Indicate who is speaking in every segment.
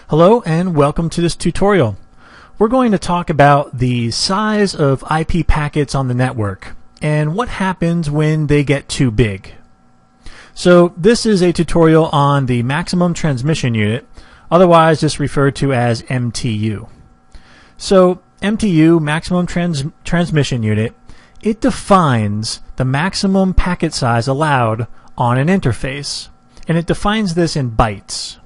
Speaker 1: Hello and welcome to this tutorial. We're going to talk about the size of IP packets on the network and what happens when they get too big. So this is a tutorial on the maximum transmission unit, otherwise just referred to as MTU. So MTU, maximum transmission unit, it defines the maximum packet size allowed on an interface, and it defines this in bytes.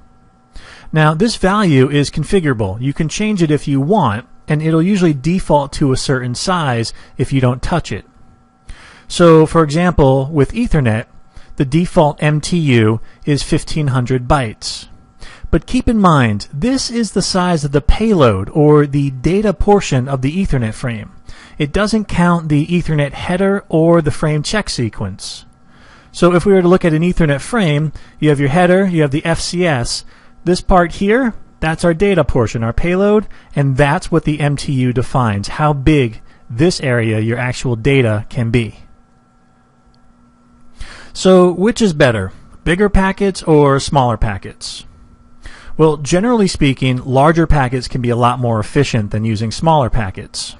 Speaker 1: Now this value is configurable. You can change it if you want, and it'll usually default to a certain size if you don't touch it. So for example, with Ethernet, the default MTU is 1500 bytes. But keep in mind, this is the size of the payload, or the data portion of the Ethernet frame. It doesn't count the Ethernet header or the frame check sequence. So if we were to look at an Ethernet frame, you have your header, you have the FCS. This part here, that's our data portion, our payload, and that's what the MTU defines, how big this area, your actual data, can be. So which is better, bigger packets or smaller packets? Well, generally speaking, larger packets can be a lot more efficient than using smaller packets.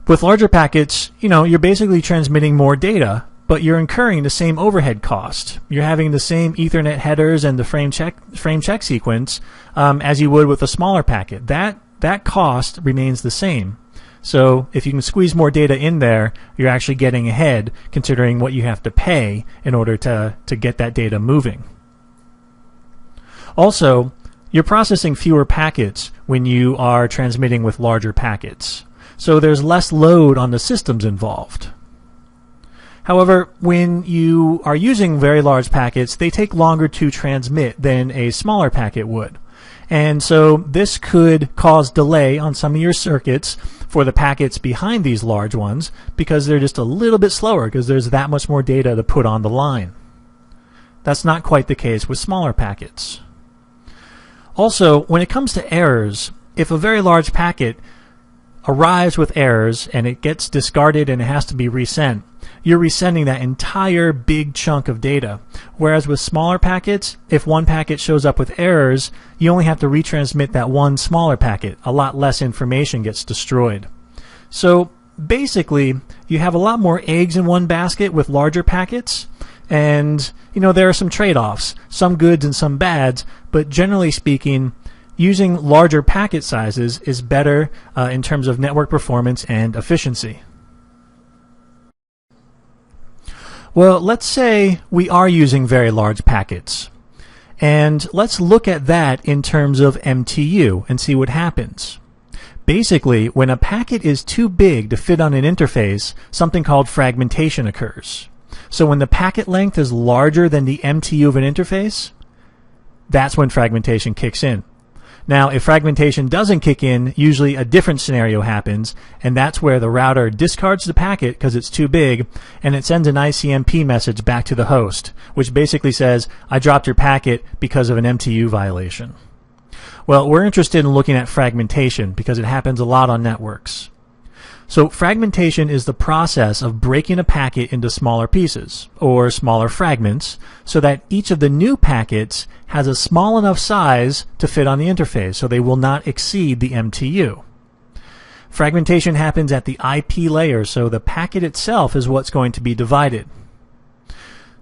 Speaker 1: With larger packets, you're basically transmitting more data, but you're incurring the same overhead cost. You're having the same Ethernet headers and the frame check sequence as you would with a smaller packet. That cost remains the same. So if you can squeeze more data in there, you're actually getting ahead, considering what you have to pay in order to get that data moving. Also, you're processing fewer packets when you are transmitting with larger packets. So there's less load on the systems involved. However, when you are using very large packets, they take longer to transmit than a smaller packet would. And so this could cause delay on some of your circuits for the packets behind these large ones because they're just a little bit slower because there's that much more data to put on the line. That's not quite the case with smaller packets. Also, when it comes to errors, if a very large packet arrives with errors and it gets discarded and it has to be resent, you're resending that entire big chunk of data. Whereas with smaller packets, if one packet shows up with errors, you only have to retransmit that one smaller packet. A lot less information gets destroyed. So basically, you have a lot more eggs in one basket with larger packets, and there are some trade-offs, some goods and some bads, but generally speaking, using larger packet sizes is better in terms of network performance and efficiency. Well, let's say we are using very large packets. And let's look at that in terms of MTU and see what happens. Basically, when a packet is too big to fit on an interface, something called fragmentation occurs. So when the packet length is larger than the MTU of an interface, that's when fragmentation kicks in. Now, if fragmentation doesn't kick in, usually a different scenario happens, and that's where the router discards the packet because it's too big, and it sends an ICMP message back to the host, which basically says, I dropped your packet because of an MTU violation. Well, we're interested in looking at fragmentation because it happens a lot on networks. So fragmentation is the process of breaking a packet into smaller pieces, or smaller fragments, so that each of the new packets has a small enough size to fit on the interface, so they will not exceed the MTU. Fragmentation happens at the IP layer, so the packet itself is what's going to be divided.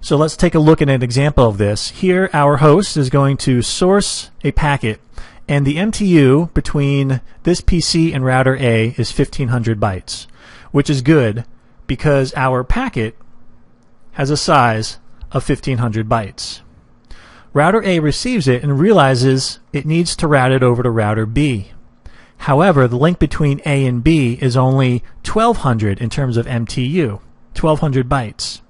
Speaker 1: So let's take a look at an example of this. Here our host is going to source a packet, and the MTU between this PC and router A is 1500 bytes, which is good because our packet has a size of 1500 bytes. Router A receives it and realizes it needs to route it over to router B. However, the link between A and B is only 1200 in terms of MTU, 1200 bytes.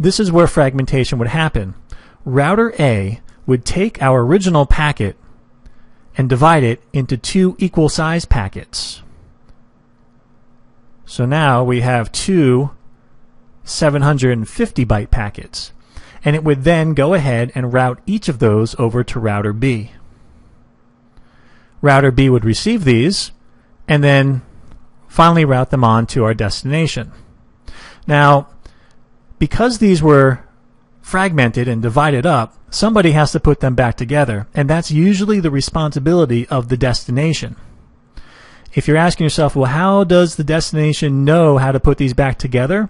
Speaker 1: This is where fragmentation would happen. Router A would take our original packet and divide it into two equal size packets. So now we have two 750 byte packets, and it would then go ahead and route each of those over to router B. Router B would receive these and then finally route them on to our destination. Now, because these were fragmented and divided up, somebody has to put them back together, and that's usually the responsibility of the destination. If you're asking yourself, well, how does the destination know how to put these back together?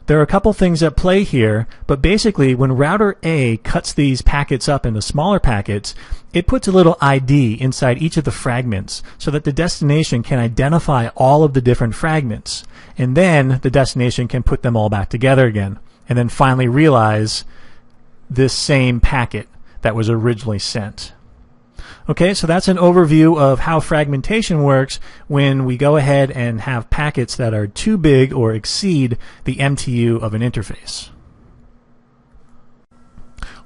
Speaker 1: There are a couple things at play here, but basically when router A cuts these packets up into smaller packets, it puts a little ID inside each of the fragments so that the destination can identify all of the different fragments. And then the destination can put them all back together again, and then finally realize this same packet that was originally sent. Okay, so that's an overview of how fragmentation works when we go ahead and have packets that are too big or exceed the MTU of an interface.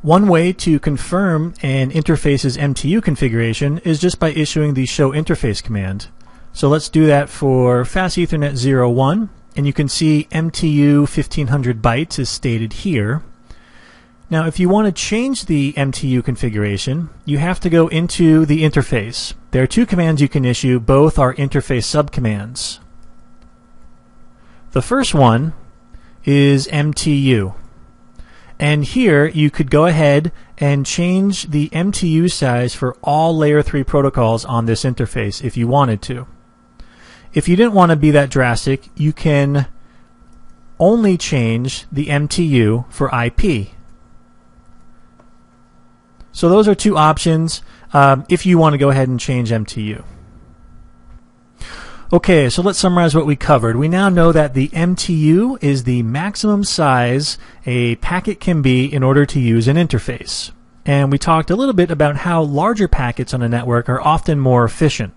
Speaker 1: One way to confirm an interface's MTU configuration is just by issuing the show interface command. So let's do that for Fast Ethernet 01, and you can see MTU 1500 bytes is stated here. Now, if you want to change the MTU configuration, you have to go into the interface. There are two commands you can issue. Both are interface subcommands. The first one is MTU. And here you could go ahead and change the MTU size for all layer 3 protocols on this interface if you wanted to. If you didn't want to be that drastic, you can only change the MTU for IP. So those are two options if you want to go ahead and change MTU. Okay, so let's summarize what we covered. We now know that the MTU is the maximum size a packet can be in order to use an interface. And we talked a little bit about how larger packets on a network are often more efficient.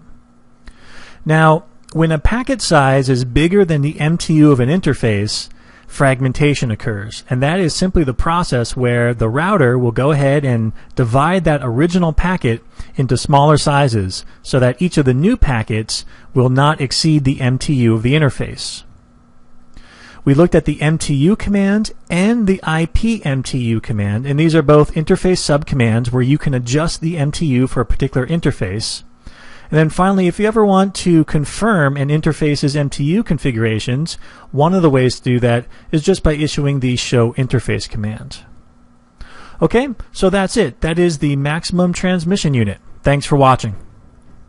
Speaker 1: Now, when a packet size is bigger than the MTU of an interface, fragmentation occurs, and that is simply the process where the router will go ahead and divide that original packet into smaller sizes so that each of the new packets will not exceed the MTU of the interface. We looked at the MTU command and the IP MTU command, and these are both interface subcommands where you can adjust the MTU for a particular interface. And then finally, if you ever want to confirm an interface's MTU configurations, one of the ways to do that is just by issuing the show interface command. Okay, so that's it. That is the maximum transmission unit. Thanks for watching.